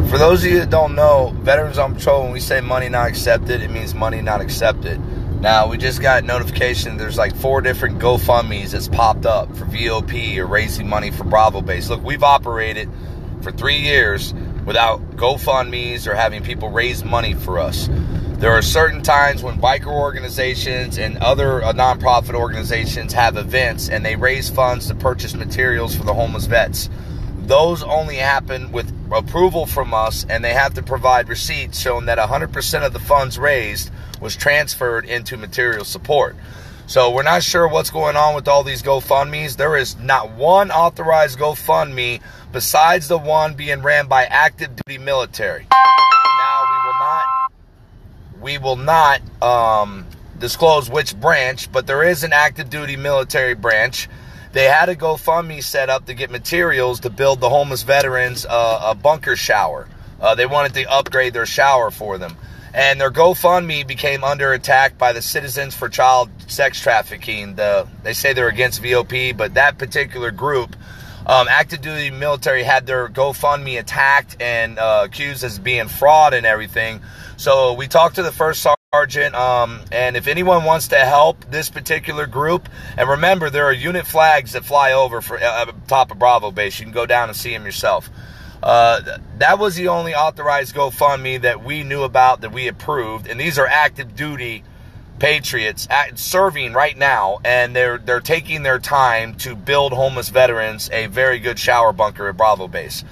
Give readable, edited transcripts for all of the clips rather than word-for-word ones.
For those of you that don't know, Veterans on Patrol, when we say money not accepted, it means money not accepted. Now, we just got notification there's like 4 different GoFundMes that's popped up for VOP or raising money for Bravo Base. Look, we've operated for 3 years without GoFundMes or having people raise money for us. There are certain times when biker organizations and other nonprofit organizations have events and they raise funds to purchase materials for the homeless vets. Those only happen with approval from us, and they have to provide receipts showing that 100% of the funds raised was transferred into material support. So we're not sure what's going on with all these GoFundMes. There is not one authorized GoFundMe besides the one being ran by active duty military. Now, we will not disclose which branch, but there is an active duty military branch. They had a GoFundMe set up to get materials to build the homeless veterans a bunker shower. They wanted to upgrade their shower for them. And their GoFundMe became under attack by the Citizens for Child Sex Trafficking. They say they're against VOP, but that particular group, active duty military, had their GoFundMe attacked and accused as being fraud and everything. So we talked to the first sergeant, and if anyone wants to help this particular group, and remember, there are unit flags that fly over for top of Bravo Base. You can go down and see them yourself. That was the only authorized GoFundMe that we knew about, that we approved, and these are active duty patriots serving right now, and they're taking their time to build homeless veterans a very good shower bunker at Bravo Base.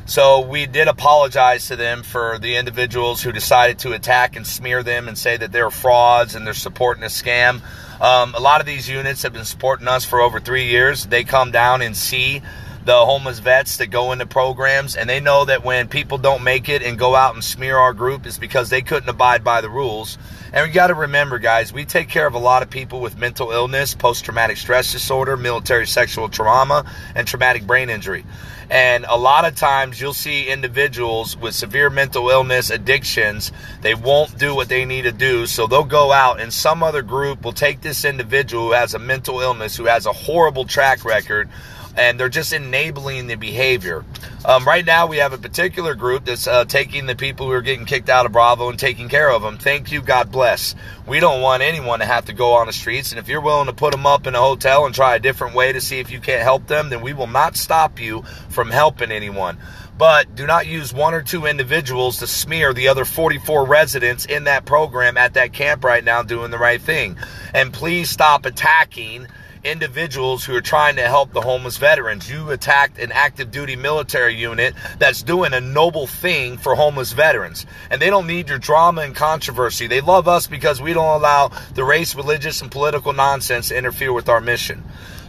So we did apologize to them for the individuals who decided to attack and smear them and say that they're frauds and they're supporting a scam. A lot of these units have been supporting us for over 3 years. They come down and see the homeless vets that go into programs, and they know that when people don't make it and go out and smear our group, it's because they couldn't abide by the rules. And we got to remember, guys, we take care of a lot of people with mental illness, post-traumatic stress disorder, military sexual trauma, and traumatic brain injury. And a lot of times you'll see individuals with severe mental illness, addictions, they won't do what they need to do. So they'll go out, and some other group will take this individual who has a mental illness, who has a horrible track record, and they're just enabling the behavior. Right now, we have a particular group that's taking the people who are getting kicked out of Bravo and taking care of them. Thank you. God bless. We don't want anyone to have to go on the streets. And if you're willing to put them up in a hotel and try a different way to see if you can't help them, then we will not stop you from helping anyone. But do not use 1 or 2 individuals to smear the other 44 residents in that program at that camp right now doing the right thing. And please stop attacking individuals who are trying to help the homeless veterans. You attacked an active duty military unit that's doing a noble thing for homeless veterans, and they don't need your drama and controversy. They love us because we don't allow the race, religious, and political nonsense to interfere with our mission.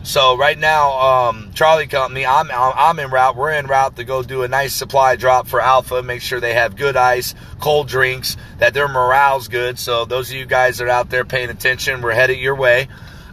So right now, Charlie Company, I'm en route. We're en route to go do a nice supply drop for Alpha. Make sure they have good ice, cold drinks, that their morale's good. So those of you guys that are out there paying attention, we're headed your way.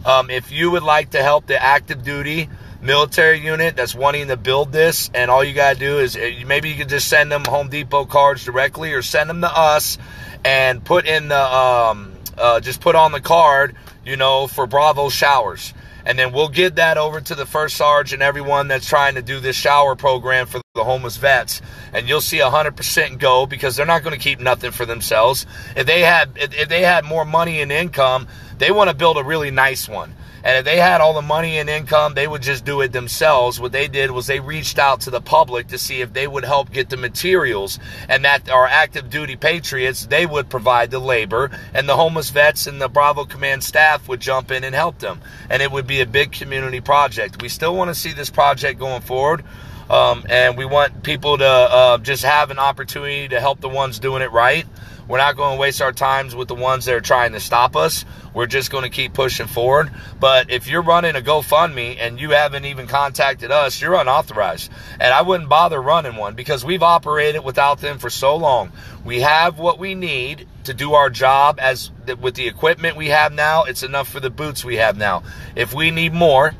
If you would like to help the active duty military unit that's wanting to build this, and all you got to do is maybe you can just send them Home Depot cards directly, or send them to us and put in the, just put on the card, you know, for Bravo showers. And then we'll get that over to the first sarge and everyone that's trying to do this shower program for the homeless vets. And you'll see 100% go, because they're not going to keep nothing for themselves. If they had more money and income, they want to build a really nice one. And if they had all the money and income, they would just do it themselves. What they did was they reached out to the public to see if they would help get the materials, and that our active duty patriots, they would provide the labor, and the homeless vets and the Bravo Command staff would jump in and help them. And it would be a big community project. We still want to see this project going forward. And we want people to just have an opportunity to help the ones doing it right. We're not going to waste our times with the ones that are trying to stop us. We're just going to keep pushing forward. But if you're running a GoFundMe and you haven't even contacted us, you're unauthorized. And I wouldn't bother running one, because we've operated without them for so long. We have what we need to do our job. As with the equipment we have now, it's enough for the boots we have now. If we need more,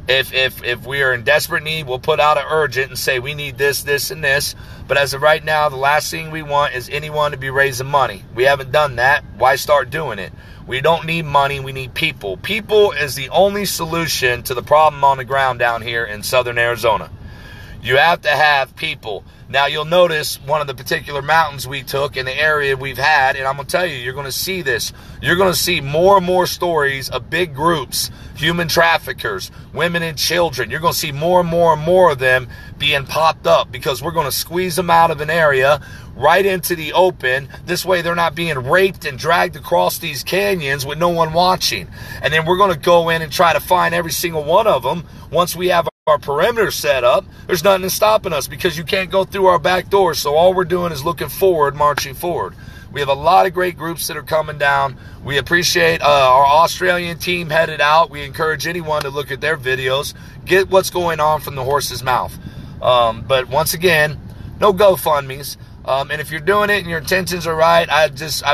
if we are in desperate need, we'll put out an urgent and say we need this, this, and this. But as of right now, the last thing we want is anyone to be raising money. We haven't done that. Why start doing it? We don't need money. We need people. People is the only solution to the problem on the ground down here in southern Arizona. You have to have people. Now, you'll notice one of the particular mountains we took in the area we've had, and I'm going to tell you, you're going to see this. You're going to see more and more stories of big groups, human traffickers, women and children. You're going to see more and more and more of them being popped up because we're going to squeeze them out of an area right into the open. This way they're not being raped and dragged across these canyons with no one watching. And then we're going to go in and try to find every single one of them. Once we have our perimeter set up, there's nothing stopping us because you can't go through our back door. So all we're doing is looking forward, marching forward. We have a lot of great groups that are coming down. We appreciate our Australian team headed out. We encourage anyone to look at their videos, get what's going on from the horse's mouth. But once again, no GoFundMes. And if you're doing it and your intentions are right,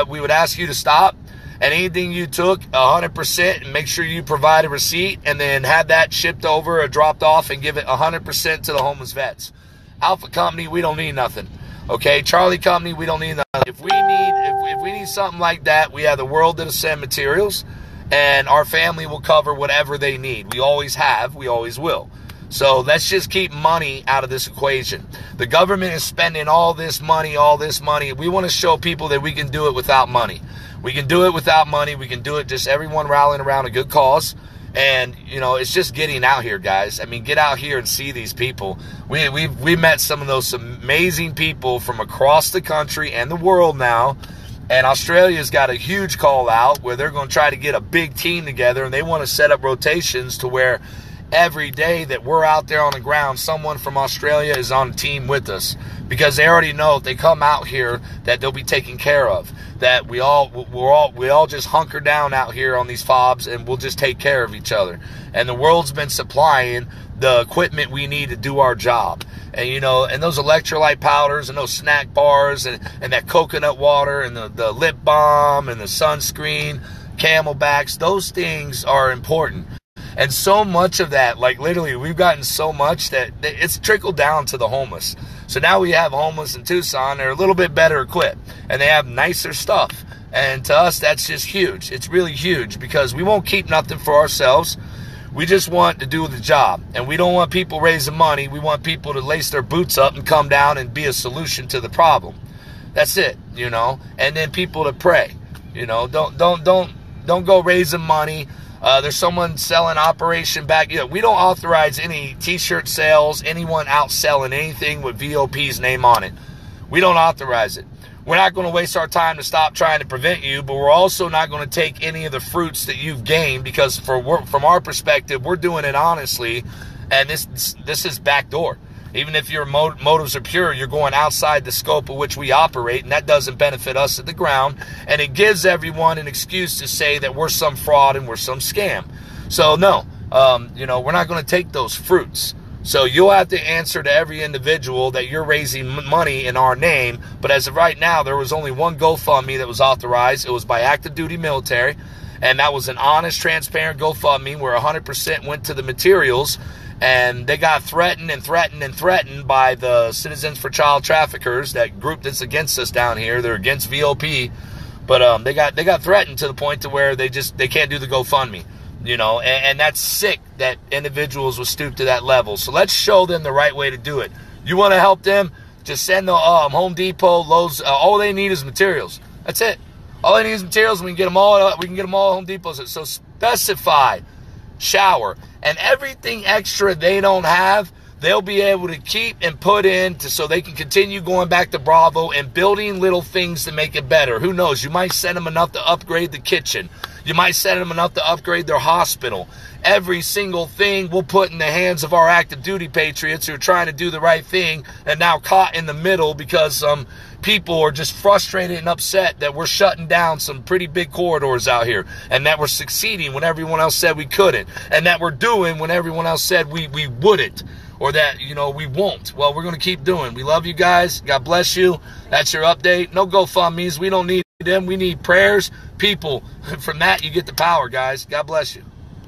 we would ask you to stop. And anything you took, 100%, and make sure you provide a receipt and then have that shipped over or dropped off and give it 100% to the homeless vets. Alpha Company, we don't need nothing. Okay, Charlie Company, we don't need nothing. If we need something like that, we have the world to send materials, and our family will cover whatever they need. We always have, we always will. So let's just keep money out of this equation. The government is spending all this money. We want to show people that we can do it without money. We can do it without money. We can do it just everyone rallying around a good cause. And, you know, it's just getting out here, guys. I mean, get out here and see these people. We met some of those amazing people from across the country and the world now. And Australia's got a huge call out where they're going to try to get a big team together. And they want to set up rotations to where every day that we're out there on the ground, someone from Australia is on the team with us, because they already know if they come out here that they'll be taken care of, that we all just hunker down out here on these fobs and we'll just take care of each other. And the world's been supplying the equipment we need to do our job. And, you know, and those electrolyte powders and those snack bars and that coconut water and the lip balm and the sunscreen, Camelbacks, those things are important. And so much of that, like literally, we've gotten so much that it's trickled down to the homeless. So now we have homeless in Tucson. They're a little bit better equipped, and they have nicer stuff. And to us, that's just huge. It's really huge because we won't keep nothing for ourselves. We just want to do the job. And we don't want people raising money. We want people to lace their boots up and come down and be a solution to the problem. That's it, you know. And then people to pray. You know, don't go raising money. There's someone selling Operation Back. You know, we don't authorize any t-shirt sales, anyone out selling anything with VOP's name on it. We don't authorize it. We're not going to waste our time to stop trying to prevent you, but we're also not going to take any of the fruits that you've gained, because from our perspective, we're doing it honestly, and this is backdoor. Even if your motives are pure, you're going outside the scope of which we operate, and that doesn't benefit us at the ground. And it gives everyone an excuse to say that we're some fraud and we're some scam. So no, you know, we're not going to take those fruits. So you'll have to answer to every individual that you're raising money in our name. But as of right now, there was only one GoFundMe that was authorized. It was by active duty military, and that was an honest, transparent GoFundMe where 100% went to the materials. And they got threatened by the Citizens for Child Traffickers, that group that's against us down here. They're against VOP, but they got threatened to the point to where they can't do the GoFundMe, you know. And that's sick that individuals will stoop to that level. So let's show them the right way to do it. You want to help them? Just send the Home Depot, Lowe's. All they need is materials. That's it. All they need is materials. We can get them all. We can get them all at Home Depot. So specify. Shower, and everything extra they don't have, they'll be able to keep and put in so they can continue going back to Bravo and building little things to make it better. Who knows? You might send them enough to upgrade the kitchen. You might send them enough to upgrade their hospital. Every single thing we'll put in the hands of our active duty patriots who are trying to do the right thing and now caught in the middle because people are just frustrated and upset that we're shutting down some pretty big corridors out here, and that we're succeeding when everyone else said we couldn't, and that we're doing when everyone else said we wouldn't, or that, you know, we won't. Well, we're going to keep doing. We love you guys. God bless you. That's your update. No GoFundMes. We don't need them. We need prayers. People. From that, you get the power, guys. God bless you.